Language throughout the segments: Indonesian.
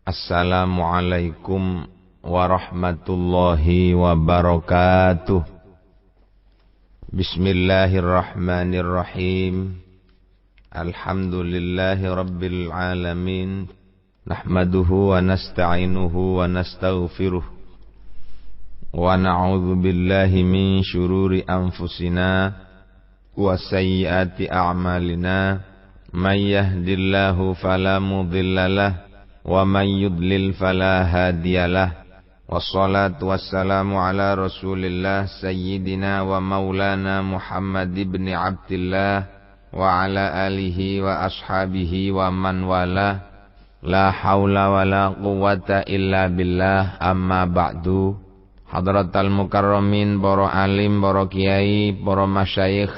Assalamualaikum warahmatullahi wabarakatuh. Bismillahirrahmanirrahim. Alhamdulillahi rabbil alamin. Nahmaduhu wa nasta'inuhu wa nastaghfiruh. Wa na'udzu billahi min syururi anfusina wa sayyiati a'malina. May yahdillahu fala mudhillalah wa man yudlil fala hadiyalah. Wassalatu wassalamu ala Rasulillah sayyidina wa maulana Muhammad ibn Abdillah wa ala alihi wa ashabihi wa man wala. La haula wa la quwwata illa billah. Amma ba'du. Hadratal mukarramin, para alim, para kiai, para masyayikh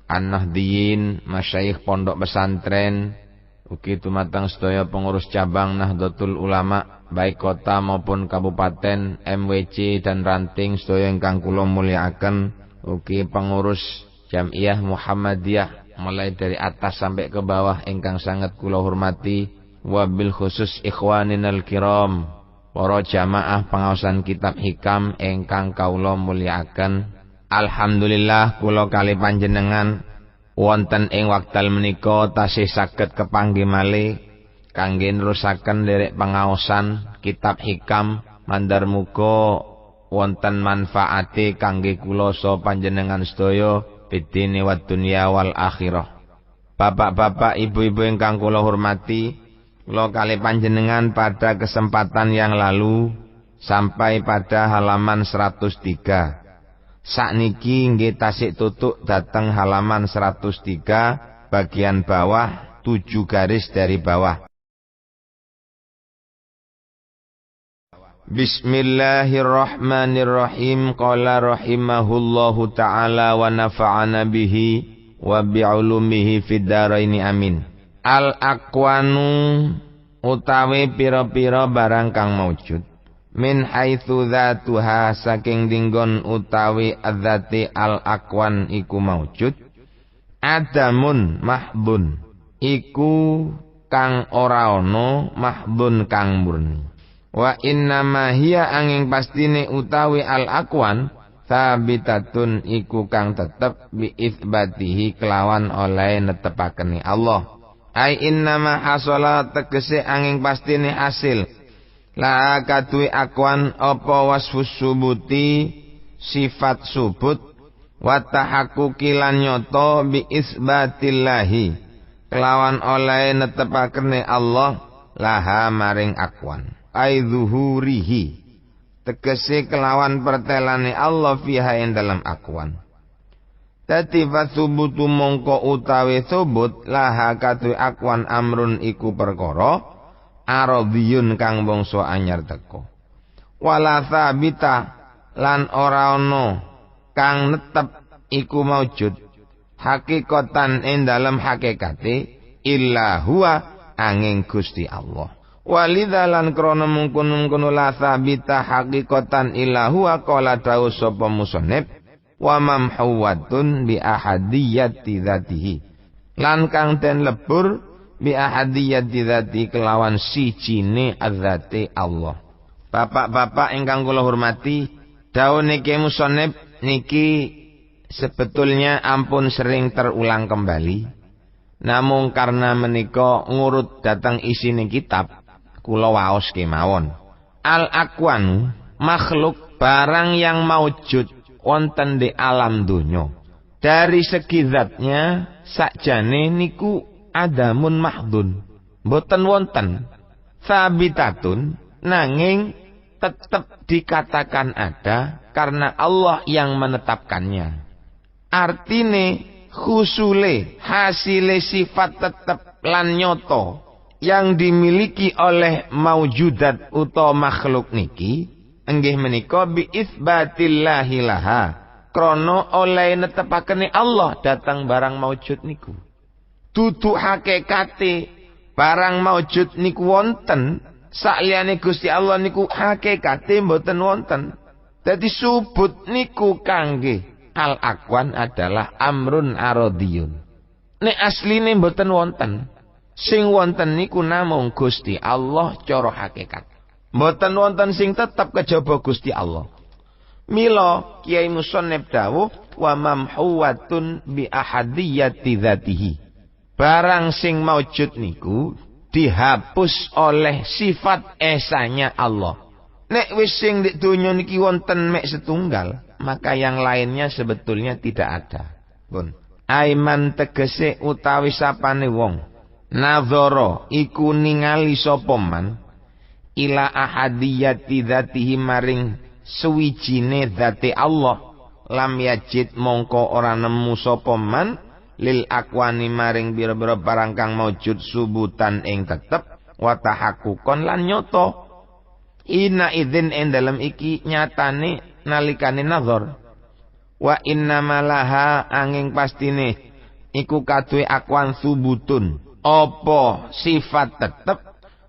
an-nahdhiyin, masyayikh pondok pesantren, ugi dumateng sedaya pengurus cabang Nahdlatul Ulama baik kota maupun kabupaten, MWC dan ranting sedaya ingkang kula mulyakaken, ugi pengurus Jamiah Muhammadiyah mulai dari atas sampai ke bawah ingkang sangat kula hormati, wabil khusus ikhwaninal kiram, para jamaah pengaosan kitab hikam ingkang kawula mulyakaken. Alhamdulillah kula kali panjenengan wonten ing wekdal menika tasih saged kepanggih malih kangge nerusaken derek pangaosan kitab hikam, mandar muga wonten manfaate kangge kula saha panjenengan sedaya bidine wa dunya wal akhirah. Bapak-bapak, ibu-ibu ingkang kula hormati, kula kali panjenengan pada kesempatan yang lalu sampai pada halaman 103. Sakniki nggih tasik tutuk dateng halaman 103 bagian bawah 7 garis dari bawah. Bismillahirrahmanirrahim. Qala rahimahullahu ta'ala wa nafa'ana bihi wa bi'ulumihi fid dharaini amin. Al-aqwanu utawi pira-pira barang kang maujud. Min haitsu dzatuha saking dinggon utawi adzati al-aqwan iku maujud. Adamun mahdun iku kang ora ana, mahdun kang murni. Wa innama hiya angin pastine utawi al-aqwan sabitatun iku kang tetep bi itsbatihi kelawan oleh netepakene Allah. Ai innama hasala tegese angin pastine hasil la kadui akwan apa wasfus subuti sifat subut wa tahaqquqi lan nyoto bi isbatillahi kelawan oleh netepakene Allah laha maring akwan ai zuhurihi tegese kelawan pertelane Allah fiha ing dalam akwan. Dadi fasubutu mongko utawi subut laha kadui akwan amrun iku perkara aradhiyun kang bangsa anyar teko. Wala sabita lan ora ana kang netep iku maujud hakikatan ing dalem hakikate illa huwa angin Gusti Allah. Walidzalan krana mungkon-mungkon la sabita hakikatan illa huwa qala dawu sapa musannif wa mamhuwatun bi ahadiyati dzatihi lan kang den lebur bi ahadiyati dzati kelawan sijine adzati Allah. Bapak-bapak ingkang kula hormati, dawuh niki musannif niki sebetulnya ampun sering terulang kembali. Namung karena menika ngurut datang isine kitab, kula waos kemawon. Al-aqwan makhluk barang yang maujud wonten di alam donya. Dari segi zatnya sakjane niku adamun mahdun, boten wonten sabitatun, nanging tetap dikatakan ada karena Allah yang menetapkannya. Artine husule hasile sifat tetap lan nyoto yang dimiliki oleh maujudat utawa makhluk niki inggih menika bi isbatillahi laha krana oleh netepakene Allah datang barang maujud niku. Dudu hakikate barang maujud niku wonten, sakliyane Gusti Allah niku hakikate mboten wonten. Dadi subut niku kangge al-aqwan adalah amrun aradiyun. Nek asline mboten wonten. Sing wonten niku namung Gusti Allah cara hakikat. Mboten wonten sing tetep kejaba Gusti Allah. Mila Kiai Musannif dawuh wa mamhuwatun bi ahadiyati dzatihi. Barang sing maujud niku dihapus oleh sifat esanya Allah. Nek wis sing di donya niki wonten mek setunggal, maka yang lainnya sebetulnya tidak ada. Pun. Aiman tegese utawi sapane wong nazara iku ningali sapa man ila ahadiyati dzatihi maring suwijine dzate Allah lam yajid mongko ora nemu sapa man lil akwani maring bira-bira barang kang maujud subutan ing tetep wa tahaqqukon lan nyoto ina idzin ing dalem iki nyatane nalikane nazar wa inna malaha angin pastine iku kaduwe akwan subutun apa sifat tetep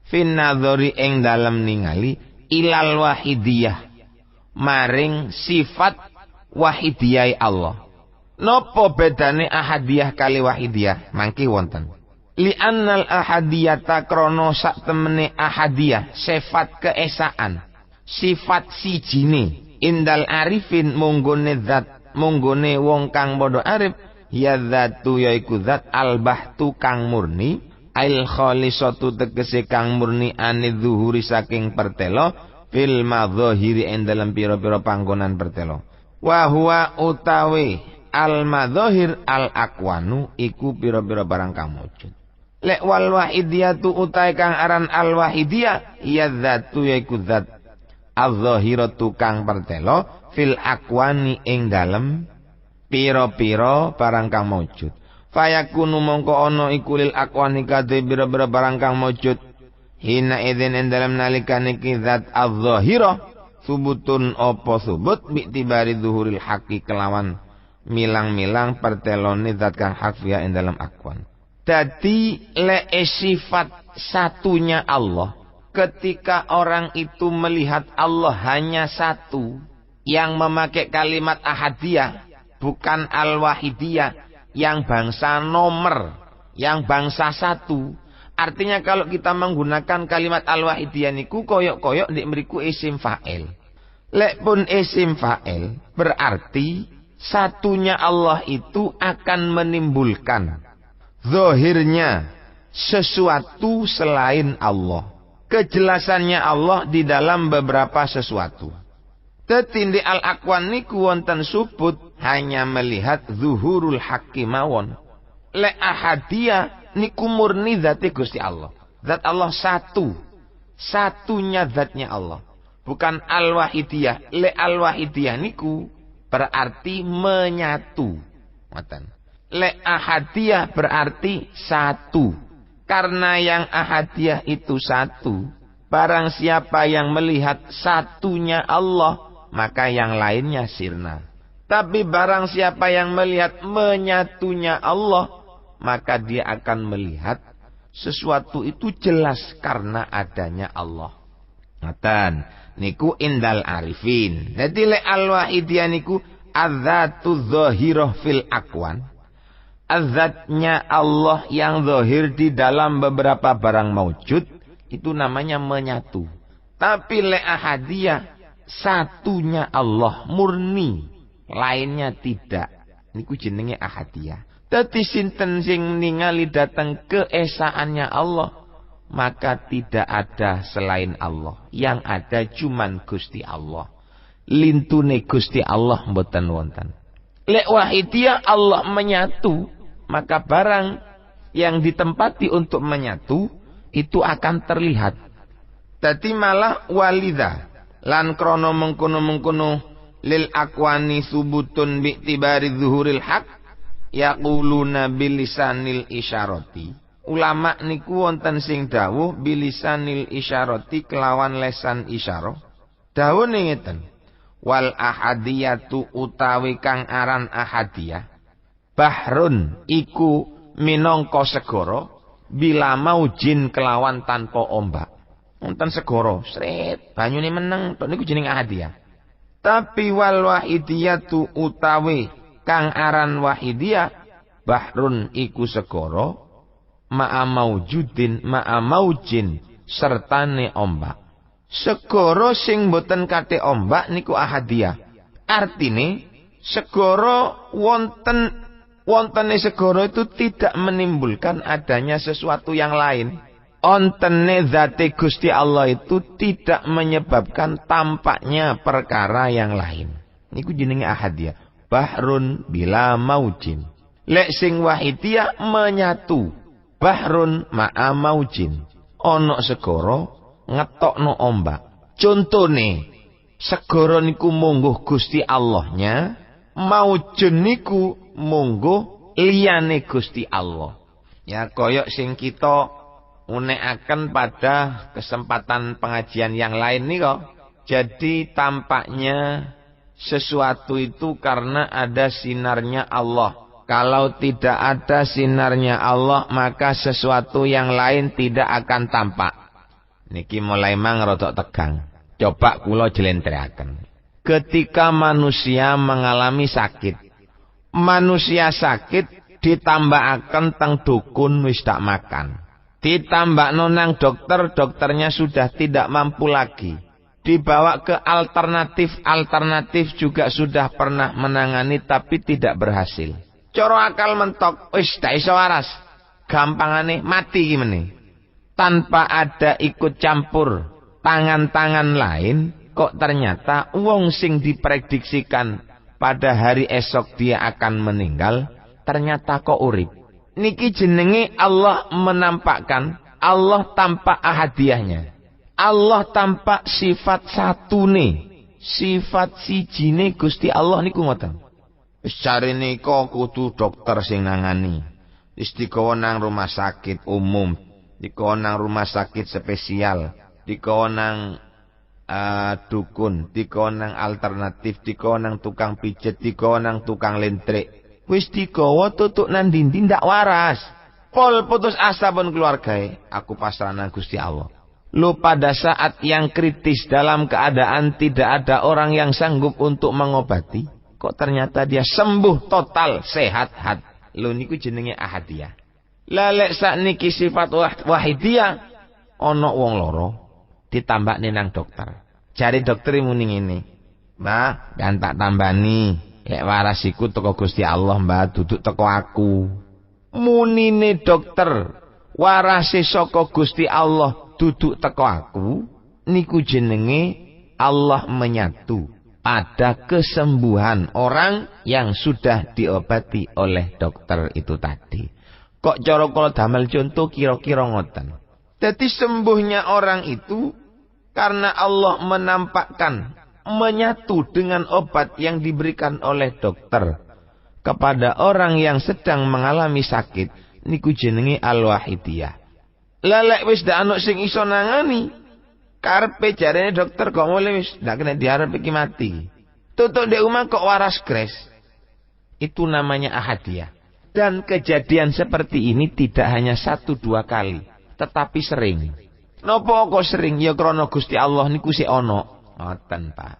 fin nazari ing dalem ningali ilal wahidiyah maring sifat wahidiyah Allah. Napa bedane ahadiyah kali wahidiyah? Mangki wonten. Li'annal ahadiyata krana sak temene ahadiyah sifat keesaan, sifat sijine indal arifin munggone zat, munggone wong kang padha arif ya zatu yaiku zat albahtu kang murni, ail khalisatu tegese kang murni anid zuhuri saking pertelo fil madzahiri ing dalem pira-pira panggonan pertelo. Wa huwa utawi al madzahir al akwanu iku pira-pira barang kang maujud. Lek wal wahidiyatu utai kang aran al wahidiyah ya zatu yaiku zat az-zahiratu kang pertelo fil akwani ing dalem pira-pira barang kang maujud. Fayakunu mongko ana iku lil akwani kadhe pira-pira barang kang maujud hina idzin ing dalem nalikane ki zat az-zahirah subutun apa subut bi'tibari zuhuril haqqi kelawan milang-milang pertelone zat kang hak fiha ing dalam akwan. Dadi le sifat satunya Allah, ketika orang itu melihat Allah hanya satu, yang memakai kalimat ahadiyah bukan al-wahidiyah, yang bangsa nomor, yang bangsa satu. Artinya kalau kita menggunakan kalimat al-wahidiyah niku koyok-koyok nek mriku isim fa'il. Lek pun isim fa'il berarti satunya Allah itu akan menimbulkan zahirnya sesuatu selain Allah. Kejelasannya Allah di dalam beberapa sesuatu. Tetindi al-akwan niku wonten subut hanya melihat zuhurul haqqi mawon. Le ahadiyah niku murni zati Gusti Allah. Zat Allah satu. Satunya zatnya Allah. Bukan al-wahidiyah. Le al-wahidiyah niku berarti menyatu. Le ahadiyah berarti satu. Karena yang ahadiyah itu satu. Barang siapa yang melihat satunya Allah, maka yang lainnya sirna. Tapi barang siapa yang melihat menyatunya Allah, maka dia akan melihat sesuatu itu jelas karena adanya Allah. Ngatan, niku indal arifin. Jadi le al-wahidiyah niku adzatu dzahirah fil akwan. Adzatnya Allah yang zahir di dalam beberapa barang maujud itu namanya menyatu. Tapi le ahadiyah satunya Allah murni, lainnya tidak. Niku jenenge ahadiyah. Dadi sinten sing ningali datang keesaannya Allah, maka tidak ada selain Allah. Yang ada cuman Gusti Allah. Lintune Gusti Allah mboten wonten. Lek wahidiyah Allah menyatu, maka barang yang ditempati untuk menyatu itu akan terlihat. Dadi malah walidha lan krono mengkono-mengkono lil akwani subutun bi'tibari zuhuril haq yaquluna bilisanil isyarati. Ulama niku wonten sing dawuh bilisanil isyarati kelawan lesan isyarah. Dawuhe ngeten. Wal ahadiyatu utawi kang aran ahadiyah bahrun iku minangka segara bila maujin kelawan tanpa ombak. Wonten segara, sret, banyune meneng, tok niku jeneng ahadiyah. Tapi wal wahidiyatu utawi kang aran wahidiyah bahrun iku segara ma'a maujudin ma'a maujin sertane ombak. Segara sing boten kate ombak niku ahadiyah. Artine segara wontene segara itu tidak menimbulkan adanya sesuatu yang lain. Ontene zate Gusti Allah itu tidak menyebabkan tampaknya perkara yang lain. Niku jenenge ahadiyah. Bahrun bila maujin. Lek sing wahidiyah menyatu. Bahrun ma'a maujin. Ono segara ngetokno ombak. Contone segara niku mungguh Gusti Allahnya, maujun niku mungguh liyane Gusti Allah. Ya koyok sing kita unekaken pada kesempatan pengajian yang lain nih kok. Jadi tampaknya sesuatu itu karena ada sinarnya Allah. Kalau tidak ada sinarnya Allah, maka sesuatu yang lain tidak akan tampak. Niki mulai mang rodok tegang. Coba kula jlentrehake. Ketika manusia mengalami sakit, manusia sakit ditambahkan teng dukun wis tak makan. Ditambah nonang dokter, dokternya sudah tidak mampu lagi. Dibawa ke alternatif juga sudah pernah menangani tapi tidak berhasil. Coro akal mentok, wis tak iso waras. Gampangane mati gimana? Tanpa ada ikut campur tangan-tangan lain, kok ternyata wong sing diprediksikan pada hari esok dia akan meninggal, ternyata kok urip. Niki jenenge Allah menampakkan, Allah tampak ahadiyahnya. Allah tampak sifat satune, sifat sijine Gusti Allah niku ngoten. Wis carine kok kudu dokter sing nangani. Wis digawa nang rumah sakit umum, digawa nang rumah sakit spesial, digawa nang dukun, digawa nang alternatif, digawa nang tukang pijet, digawa nang tukang lentrik. Wis digawa tutuk nang dindi ndak waras. Pol putus asa pun keluargae, aku pasrah nang Gusti Allah. Lu pada saat yang kritis dalam keadaan tidak ada orang yang sanggup untuk mengobati, kok ternyata dia sembuh total, sehat. Lu niku jenenge ahadiyah. Lalek sakniki sifat wahidiyah, ana wong loro ditambakne nang dokter. Jare dokter muni ngene, "Mbah, kan tak tambani, lek waras iku teko Gusti Allah, Mbah, duduk teko aku." Munine dokter, warase saka Gusti Allah duduk teko aku, niku jenenge Allah menyatu pada kesembuhan orang yang sudah diobati oleh dokter itu tadi. Kok cara kula damel contoh kira-kira ngoten. Jadi sembuhnya orang itu karena Allah menampakkan menyatu dengan obat yang diberikan oleh dokter kepada orang yang sedang mengalami sakit, niku jenenge al-wahidiyah. Lalek wis dak ana sing iso nangani, karepe jarene dokter kok mulai wis ndak kena diarep iki mati. Tutuk ndek omah kok waras gres. Itu namanya ahadiyah. Dan kejadian seperti ini tidak hanya 1-2 kali, tetapi sering. Napa kok sering? Ya krana Gusti Allah niku sik ana. Ngoten, Pak.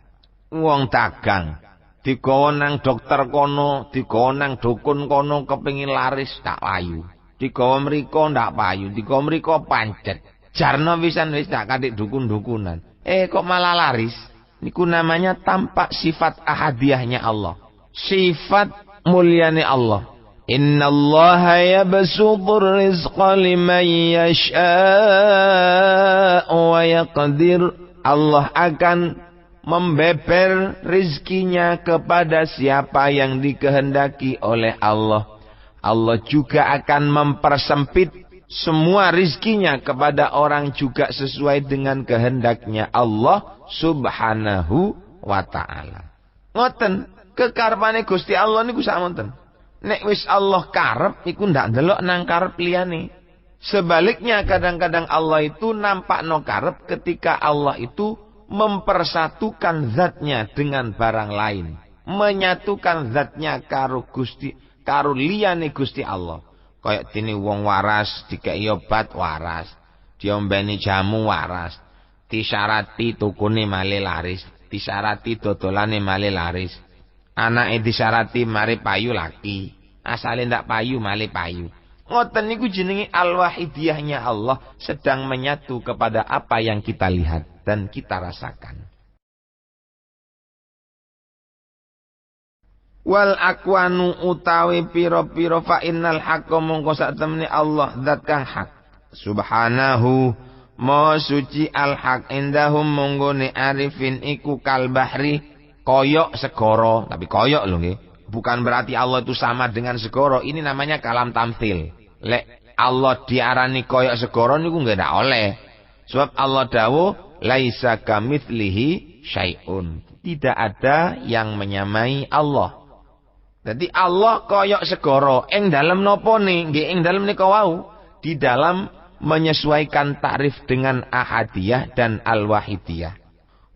Wong dagang digawa nang dokter kono, digawa nang dukun kono kepengin laris tak payu. Digawa mriko ndak payu, digawa mriko pancet. Jarno pisan wis tak katik dukun-dukunan. Kok malah laris? Niku namanya tampak sifat ahadiyahnya Allah. Sifat mulyane Allah. Innallaha yabsutur rizqa liman yasha'u wa yaqdir. Allah akan membeber rizkinya kepada siapa yang dikehendaki oleh Allah. Allah juga akan mempersempit semua rizkinya kepada orang juga sesuai dengan kehendaknya Allah subhanahu wa ta'ala. Ngoten, kekarepane Gusti Allah niku samonten. Nek wis Allah karep iku ndak ndelok nang karep liyane. Sebaliknya kadang-kadang Allah itu nampakno karep ketika Allah itu mempersatukan zatnya dengan barang lain, menyatukan zatnya karo Gusti, karo liyane Gusti Allah. Kayak dene wong waras dikei obat waras, diombeni jamu waras, disyarati tukune male laris, disyarati dodolane male laris. Anake disyarati mari payu laki, asale ndak payu male payu. Ngoten niku jenenge al-wahidiyahnya Allah sedang menyatu kepada apa yang kita lihat dan kita rasakan. Wal akwanu utawi piro-piro fa innal haqqa mongko sak temene Allah zat kang hak. Subhanahu ma suci al haq indahum monggone arifin iku kal bahri koyok segoro, tapi koyok lho nggih. Bukan berarti Allah itu sama dengan segoro. Ini namanya kalam tamthil. Lek Allah diarani koyok segoro niku nggak ada oleh. Sebab Allah dawuh laisa kamitslihi syai'un. Tidak ada yang menyamai Allah. Jadi Allah koyok segoro. Ing dalem nopo nih? Nggih ing dalem nika wau. Di dalam menyesuaikan takrif dengan ahadiyah dan al-wahidiyah.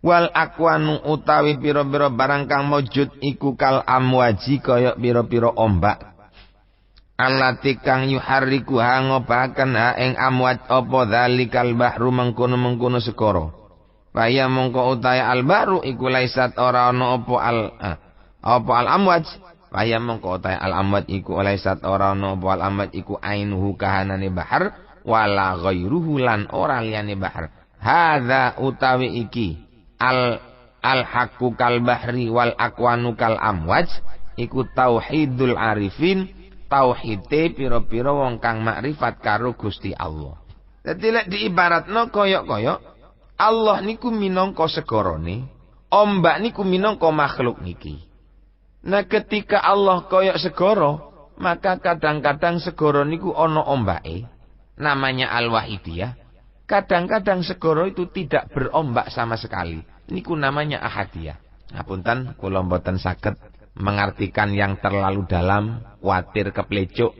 Wal akwanu utawi piro-piro barang kang mujud iku kal amwaji kaya piro-piro ombak. Allati kang yuharriku ngobaken ing amwat apa dzalikal bahru mengkono-mengkono segara. Faya mongko utahe al bahru iku laisat ora ana apa al amwaj. Faya mongko utahe al amwat iku laisat ora ana apa al amwat iku ainuhu kahanane bahar wala ghairuhu lan ora liyane bahar. Hadza utawi iki al-haqqu kal bahri wal akwanu kal amwaj iku tauhidul arifin, tauhide pira-pira wong kang makrifat karo Gusti Allah. Dadi lek diibaratno koyok-koyok Allah niku minangka segarane, ombak niku minangka makhluk niki. Nah ketika Allah koyok segara, maka kadang-kadang segara niku ana ombake. Namanya al-wahidiyah. Kadang-kadang segara itu tidak berombak sama sekali. Niku namanya ahadiyah. Ngapunten kula mboten saged mengartikan yang terlalu dalam, kuatir keplecuk.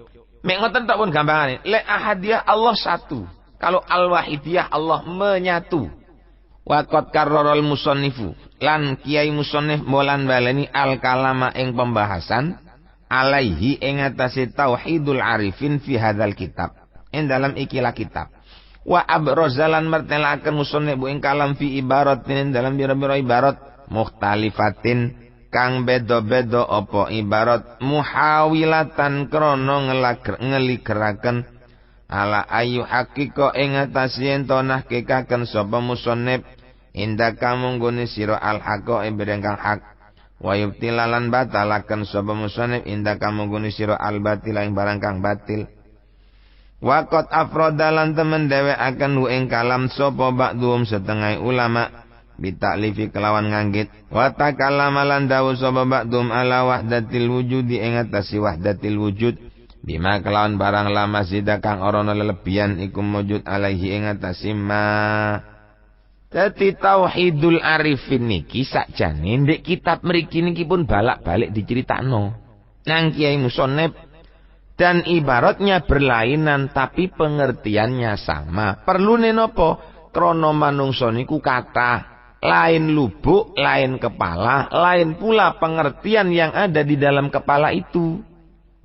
Mek ngoten tok pun gampangane. Lek ahadiyah Allah satu. Kalau al-wahidiyah Allah menyatu. Wa qad karraral musannifu lan kiai musannif molan baleni al-kalama ing pembahasan alaihi ing atase tauhidul arifin fi hadzal kitab. Ing dalam ikilah kitab. Wa abrozalan mertelaken musannif bu ing kalam fi ibaratin dalam biro-biro ibarat mukhtalifatin kang beda-beda apa ibarat muhawilatan krana ngeligeraken ala ayu hakika ing atase yen tonah kekaken sapa musannif inda kamunggone sira al haqa ing kang hak wa yubtilalan batalaken sapa musannif inda kamunggone sira al batil ing barang kang batil. Waqat afrodalan temen dewe akan ing kalam sopo ba'dhum setengah ulama bitaklifi kelawan nganggit wa takallama lan dawu sopo ba'dhum ala wahdatil wujudi ing atase wahdatil wujud bima kelawan barang lama sida kang ora ana lelebihan iku wujud alaihi ing atase ma. Dadi tauhidul arifin niki sakjane ndek kitab mriki niki pun balak-balik diceritakno nang kiai musannif. Dan ibaratnya berlainan tapi pengertiannya sama. Perlu nenopo krono manungsa niku kathah, lain lubuk, lain kepala, lain pula pengertian yang ada di dalam kepala itu.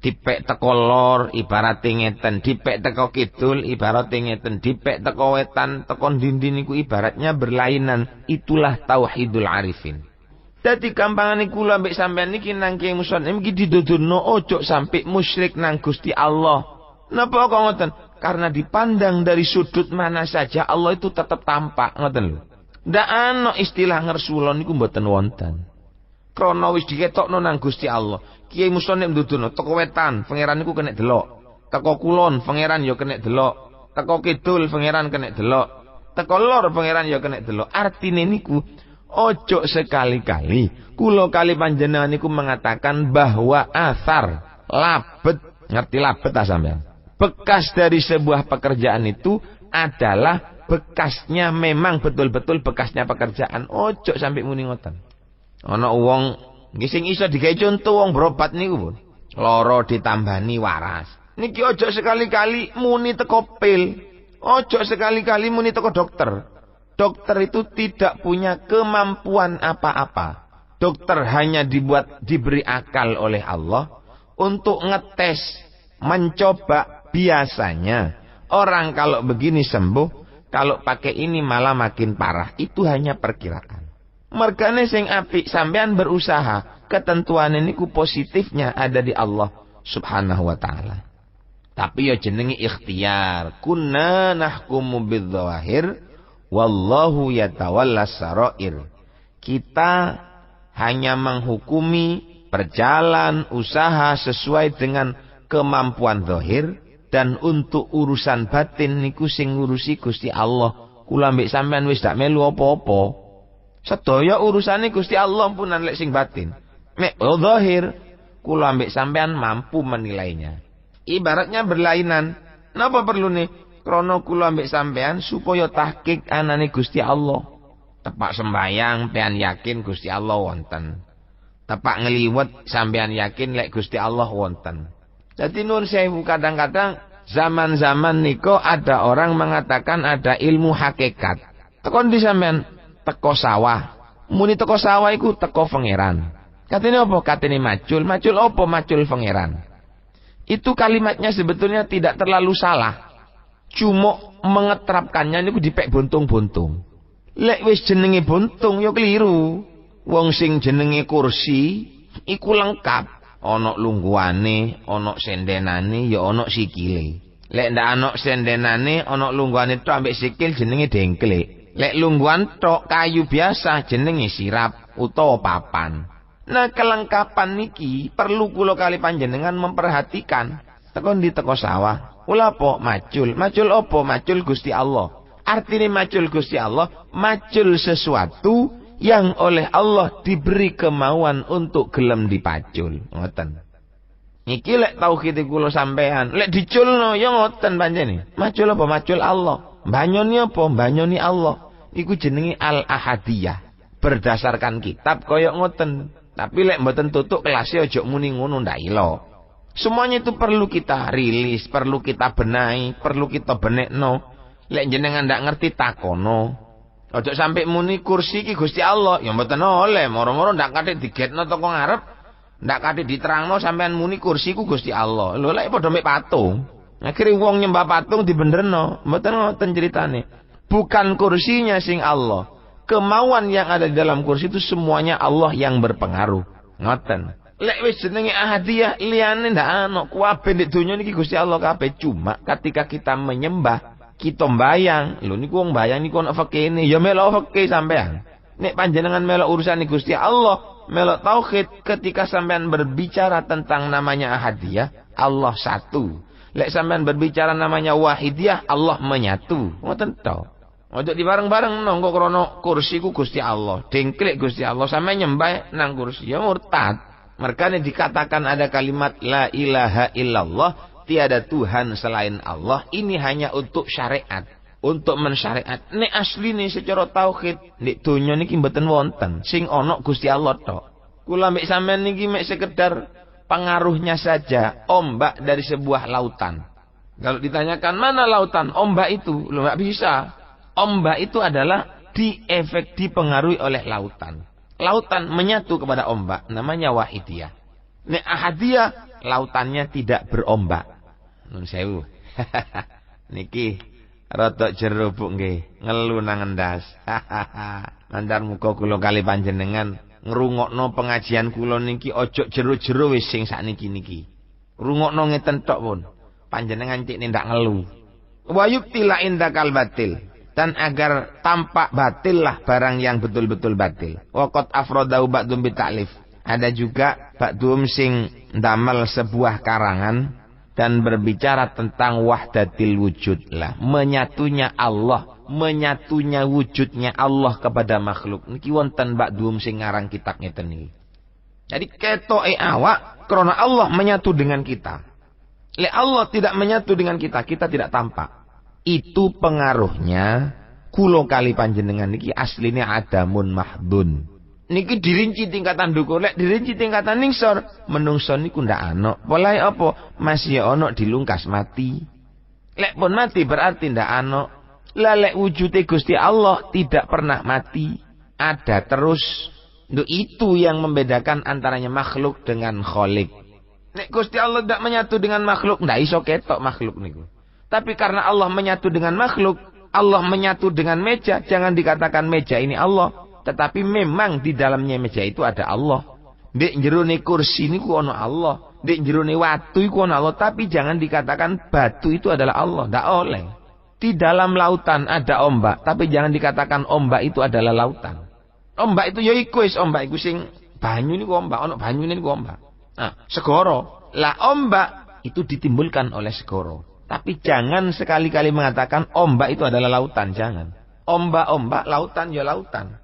Dipek teko lor ibarat ngeten, dipek teko kidul ibarat ngeten, dipek teko wetan teko ndi niku ibaratnya berlainan. Itulah tauhidul arifin. Dadi gampangane kula mbek sampean niki nang Kiai Musannif iki diduduhno ojo sampai musyrik nang Gusti Allah. Napa kok ngoten? Karena dipandang dari sudut mana saja Allah itu tetap tampak, ngoten lho. Ndak ana istilah ngersulon niku mboten wonten. Krana wis diketokno nang Gusti Allah. Kiai Musannif nduduhno teko wetan, pangeran niku kena delok. Teko kulon, pangeran ya kena delok. Teko kidul, pangeran kena delok. Teko lor, pangeran ya kena delok. Artine niku ojo sekali-kali kula kali panjenengan niku mengatakan bahwa asar labet, ngerti labet ta sampean? Bekas dari sebuah pekerjaan itu adalah bekasnya, memang betul-betul bekasnya pekerjaan. Ojo sampai muni ngoten. Ana wong nggih sing iso digawe contoh wong berobat niku pun lara ditambani waras. Niki ojo sekali-kali muni teko pil. Ojo sekali-kali muni teko dokter. Dokter itu tidak punya kemampuan apa-apa. Dokter hanya diberi akal oleh Allah untuk ngetes, mencoba. Biasanya orang kalau begini sembuh, kalau pakai ini malah makin parah. Itu hanya perkiraan. Mergane sing apik sampean berusaha, ketentuan ini ku positifnya ada di Allah Subhanahu wa taala. Tapi ya jenenge ikhtiar. Kunna nahkumu bidzawahir wallahu yatawallas sarair. Kita hanya menghukumi berjalan usaha sesuai dengan kemampuan zahir, dan untuk urusan batin niku sing ngurusi Gusti Allah. Kula mbek sampean wis dak melu apa-apa. Sedaya urusane Gusti Allah punan lek sing batin. Mek zahir kula mbek sampean mampu menilainya. Ibaratnya berlainan. Napa perlu nih? Krana kula ambek sampean supaya tahqiq anane Gusti Allah. Tepak sembayang pean yakin Gusti Allah wonten. Tepak ngeliwet sampean yakin lek Gusti Allah wonten. Jadi nun sewu kadang-kadang zaman-zaman niko ada orang mengatakan ada ilmu hakikat. Tekon di sampean teko sawah. Muni teko sawah iku teko pangeran. Katene apa? Katene macul. Macul apa? Macul pangeran. Itu kalimatnya sebetulnya tidak terlalu salah. Cuma mengeterapkannya niku dipek buntung-buntung. Lek wis jenenge buntung ya keliru. Wong sing jenenge kursi iku lengkap. Ana lungguhane, ana sendenane, ya ana sikile. Lek ndak ana sendenane, ana lungguhane tok ambek sikil jenenge dengklik. Lek lungguhan tok kayu biasa jenenge sirap utawa papan. Nah, kelengkapan niki perlu kula kali panjenengan memperhatikan. Teko ndi teko sawah. Kula apa? Macul. Macul apa? Macul Gusti Allah. Artinya macul Gusti Allah, macul sesuatu yang oleh Allah diberi kemauan untuk gelem dipacul. Ngoten. Niki lek tauhid kula sampean, lek diculno ya ngoten panjenengan. Macul apa? Macul Allah. Banyoni apa? Banyoni Allah. Iku jenenge al-ahadiyah. Berdasarkan kitab kaya ngoten. Tapi lek mboten tutuk kelasnya ojo muni ngono ndak ilo. Semuanya itu perlu kita rilis, perlu kita benahi, perlu kita benekno. Lek jenengan ndak ngerti takono. Ojo sampai muni kursi ki Gusti Allah, ya mboten oleh, moro-moro ndak kate digetno teko ngarep, ndak kate diterangno sampean muni kursi ku Gusti Allah. Lho lek padha mek patung. Akhire wong nyembah patung dibenerno, mboten ngoten ceritane. Bukan kursinya sing Allah. Kemauan yang ada di dalam kursi itu semuanya Allah yang berpengaruh. Ngoten. Lek wis jenenge ahadiyah liyane ndak ana kuwabe ndek donya niki Gusti Allah kabeh. Cuma ketika kita menyembah, kita mbayang. Lho niku wong mbayang niku ana fikihne, ya melok fikih sampean. Nek panjenengan melok urusan Gusti Allah, melok tauhid, ketika sampean berbicara tentang namanya ahadiyah, Allah satu. Lek sampean berbicara namanya wahidiyah, Allah menyatu. Ngoten to. Ojo di bareng-bareng nongko krono kursi ku Gusti Allah, dengklik Gusti Allah sampe nyembah nang kursi ya murtad. Makanya dikatakan ada kalimat la ilaha illallah, tiada Tuhan selain Allah. Ini hanya untuk syariat, untuk mensyariat. Nek asline secara tauhid nek donya niki mboten wonten, sing ana Gusti Allah tok. Kula mbek sampean niki mek sekedar pengaruhnya saja, ombak dari sebuah lautan. Kalau ditanyakan mana lautan, ombak itu, lo nggak bisa. Ombak itu adalah dipengaruhi oleh lautan. Lautan menyatu kepada ombak, namanya wahidiyah. Nek ahadiyah, lautannya tidak berombak. Nun sewu. Niki rodok jerobuk nggih, ngelu nang endas. Mandar muga kula kali panjenengan ngrungokno pengajian kula niki ojo jero-jero wis sing sakniki niki. Rungokno ngeten tok pun. Panjenengan cek ndak ngelu. Wa yubtila indakal batil. Dan agar tampak batil lah barang yang betul-betul batil. Waqat afrodahu ba'dum bita'lif. Ada juga ba'dum sing damel sebuah karangan dan berbicara tentang wahdatil wujud lah. Menyatunya Allah, menyatunya wujudnya Allah kepada makhluk. Niki wonten ba'dum sing ngarang kitab ngeten niki. Jadi ketoke awak krana Allah menyatu dengan kita. Lek Allah tidak menyatu dengan kita, kita tidak tampak. Itu pengaruhnya kulo kali panjenengan niki aslinya adamun mahdun. Niki dirinci tingkatan dukur, lek dirinci tingkatan ningsor, menungso niku ndak ana. Polahe apa? Masih ana dilungkas mati. Lek pun mati berarti ndak ana. Lah lek wujude Gusti Allah tidak pernah mati, ada terus. Itu yang membedakan antaranya makhluk dengan khalik. Nek Gusti Allah ndak menyatu dengan makhluk, ndak iso ketok makhluk niku. Tapi karena Allah menyatu dengan makhluk, Allah menyatu dengan meja, jangan dikatakan meja ini Allah, tetapi memang di dalamnya meja itu ada Allah. Ndek jerone kursi niku ana Allah, di jerone watu iku ana Allah, tapi jangan dikatakan batu itu adalah Allah, ndak oleh. Di dalam lautan ada ombak, tapi jangan dikatakan ombak itu adalah lautan. Ombak itu ya iku wis ombak iku sing banyu niku ombak, ana banyune niku ombak. Nah, segoro. Lah ombak itu ditimbulkan oleh segoro. Tapi jangan sekali-kali mengatakan ombak itu adalah lautan, jangan. Ombak-ombak, lautan ya lautan.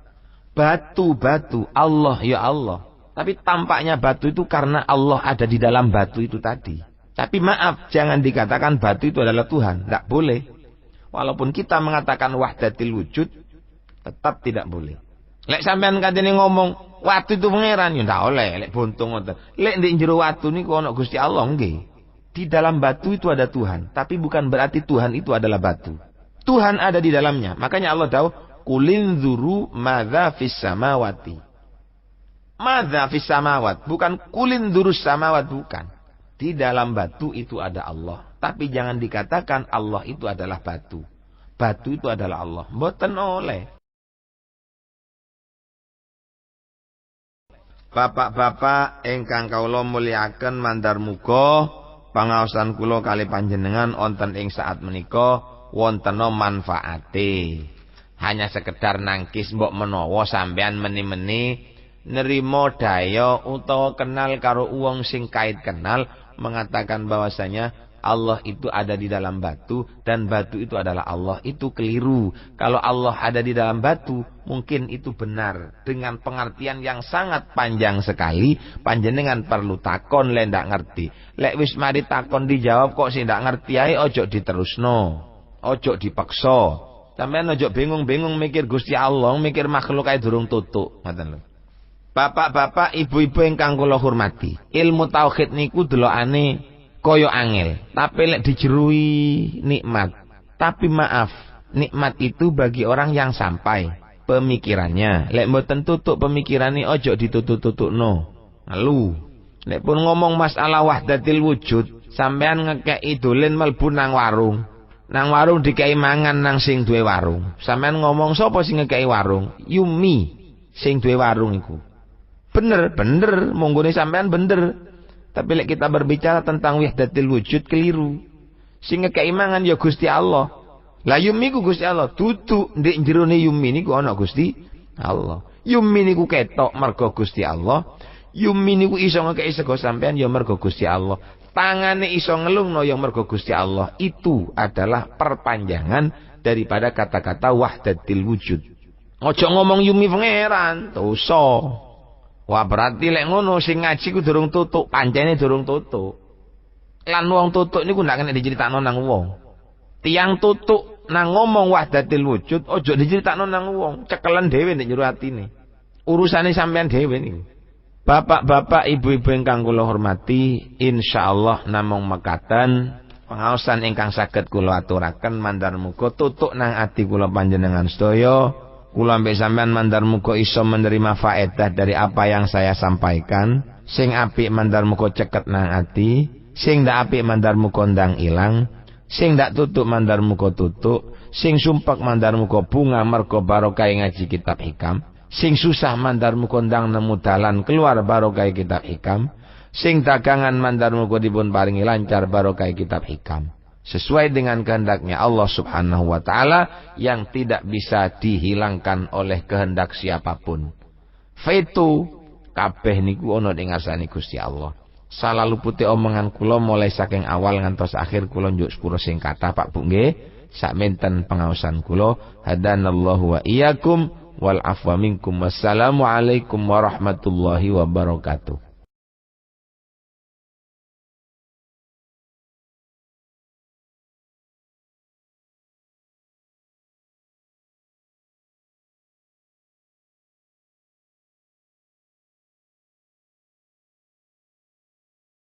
Batu-batu, Allah ya Allah. Tapi tampaknya batu itu karena Allah ada di dalam batu itu tadi. Tapi maaf, jangan dikatakan batu itu adalah Tuhan. Tidak boleh. Walaupun kita mengatakan wahdatil wujud, tetap tidak boleh. Lek sampean katene ngomong watu itu pangeran, ya ndak oleh. Lek buntung ngoten. Lek ndek jero watu niku ana Gusti Allah nggih. Di dalam batu itu ada Tuhan, tapi bukan berarti Tuhan itu adalah batu. Tuhan ada di dalamnya. Makanya Allah tahu, kulinzuru madza fis samawati. Madza fis samawat, bukan kulinzuru samawat, bukan. Di dalam batu itu ada Allah, tapi jangan dikatakan Allah itu adalah batu. Batu itu adalah Allah. Mboten oleh. Bapak-bapak ingkang kawula mulyakaken mandar muga pangaosan kula kali panjenengan wonten ing saat menika wontena manfaate. Hanya sekedar nangkis mbok menawa sampean meni-meni nerima daya utawa kenal karo wong sing kait kenal mengatakan bahwasanya Allah itu ada di dalam batu dan batu itu adalah Allah, itu keliru. Kalau Allah ada di dalam batu, mungkin itu benar dengan pengertian yang sangat panjang sekali. Panjenengan perlu takon lek ndak ngerti. Lek wis mari takon dijawab kok sing ndak ngerti ae ojo diterusno. Ojo dipaksa. Sampeyan ojo bingung-bingung mikir Gusti Allah, mikir makhluk ae durung tutuk, ngoten lho. Bapak-bapak, ibu-ibu ingkang kula hormati, ilmu tauhid niku delokane koyo angel, tapi lek dijerui nikmat. Tapi maaf, nikmat itu bagi orang yang sampai pemikirannya. Lek mboten tutuk pemikirane ojo ditutuk-tutukno. Lalu, lek pun ngomong masalah wahdatil wujud, sampean ngekeki dolen mlebu nang warung. Nang warung dikei mangan nang sing duwe warung. Sampean ngomong sapa sing ngekeki warung? Yumi sing duwe warung iku. Bener, monggone sampean bener. Tapi lek kita berbicara tentang wahdatil wujud keliru. Sing ngekeki mangan ya Gusti Allah. Lah yumi ku Gusti Allah, tutuk ndek jerone yumi niku ana Gusti Allah. Yumi niku ketok mergo Gusti Allah. Yumi niku iso ngekeki sego sampean ya mergo Gusti Allah. Tangane iso ngelungno ya mergo Gusti Allah. Itu adalah perpanjangan daripada kata-kata wahdatil wujud. Ojo ngomong yumi pangeran, dosa. Wah berarti lek ngono sing ngaji ku durung tutuk, pancene durung tutuk. Lan wong tutuk niku ndak kena diceritakno nang wong. Tiang tutuk nang ngomong wahdatil wujud ojo diceritakno nang wong, cekelen dhewe nek njero atine. Urusane sampean dhewe niku. Bapak-bapak, ibu-ibu ingkang kula hormati, insyaallah namung mekaten pangaosan ingkang saged kula aturaken mandar muga tutuk nang ati kula panjenengan sedaya. Kula mbek sampean mandar muga iso menerima faedah dari apa yang saya sampaikan. Sing apik mandar muga ceket nang ati, sing ndak apik mandar muga ndang ilang, sing ndak tutuk mandar muga tutuk, sing sumpek mandar muga bunga mergo barokah ngaji kitab hikam, sing susah mandar muga ndang nemu dalan keluar barokah kitab hikam, sing dagangan mandar muga dipun paringi lancar barokah kitab hikam. Sesuai dengan kehendaknya Allah subhanahu wa ta'ala yang tidak bisa dihilangkan oleh kehendak siapapun. Veto kabeh niku ana ing ngarsane Gusti Allah. Salah luputi omongan kula mulai saking awal ngantos akhir kula njuk sepuro sing kathah Pak Bu nggih. Sakmenten pengaosan kula hadanallahu wa iyyakum wal afwa minkum. Wassalamu alaikum warahmatullahi wabarakatuh.